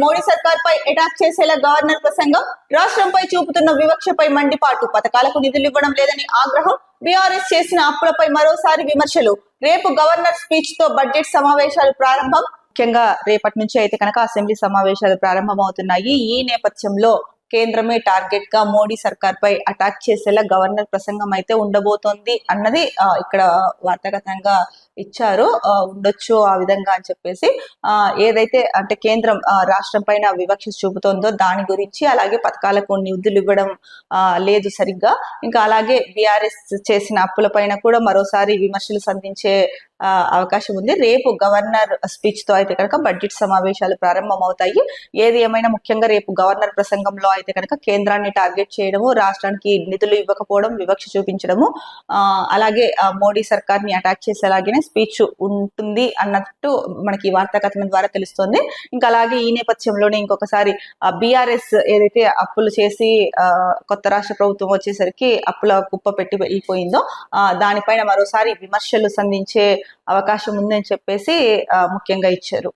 మోడీ సర్కార్ పై అటాక్ చేసేలా గవర్నర్ ప్రసంగం. రాష్ట్రంపై చూపుతున్న వివక్షపై మండిపాటు. పథకాలకు నిధులు ఇవ్వడం లేదని ఆగ్రహం. బీఆర్ఎస్ చేసిన అప్పులపై మరోసారి విమర్శలు. రేపు గవర్నర్ స్పీచ్ తో బడ్జెట్ సమావేశాలు ప్రారంభం. ముఖ్యంగా రేపటి నుంచి అయితే కనుక అసెంబ్లీ సమావేశాలు ప్రారంభమవుతున్నాయి. ఈ నేపథ్యంలో కేంద్రమే టార్గెట్ గా మోడీ సర్కార్ పై అటాక్ చేసేలా గవర్నర్ ప్రసంగం అయితే ఉండబోతోంది అన్నది ఇక్కడ వార్తాగతంగా ఇచ్చారు. ఉండొచ్చు ఆ విధంగా అని చెప్పేసి ఏదైతే అంటే కేంద్రం రాష్ట్రం పైన వివక్ష చూపుతోందో దాని గురించి, అలాగే పథకాలకు నిధులు ఇవ్వడం లేదు సరిగ్గా, ఇంకా అలాగే బీఆర్ఎస్ చేసిన అప్పుల పైన కూడా మరోసారి విమర్శలు సంధించే అవకాశం ఉంది. రేపు గవర్నర్ స్పీచ్ తో అయితే కనుక బడ్జెట్ సమావేశాలు ప్రారంభమవుతాయి. ఏది ఏమైనా ముఖ్యంగా రేపు గవర్నర్ ప్రసంగంలో అయితే కనుక కేంద్రాన్ని టార్గెట్ చేయడము, రాష్ట్రానికి నిధులు ఇవ్వకపోవడం, వివక్ష చూపించడము, అలాగే మోడీ సర్కార్ ని అటాక్ చేసేలాగానే స్పీచ్ ఉంటుంది అన్నట్టు మనకి వార్తా కథనం ద్వారా తెలుస్తోంది. ఇంకా అలాగే ఈ నేపథ్యంలోనే ఇంకొకసారి బీఆర్ఎస్ ఏదైతే అప్పులు చేసి కొత్త రాష్ట్ర ప్రభుత్వం వచ్చేసరికి అప్పుల కుప్ప పెట్టి వెళ్ళిపోయిందో దానిపైన మరోసారి విమర్శలు సంధించే అవకాశం ఉందని చెప్పేసి ముఖ్యంగా ఇచ్చారు.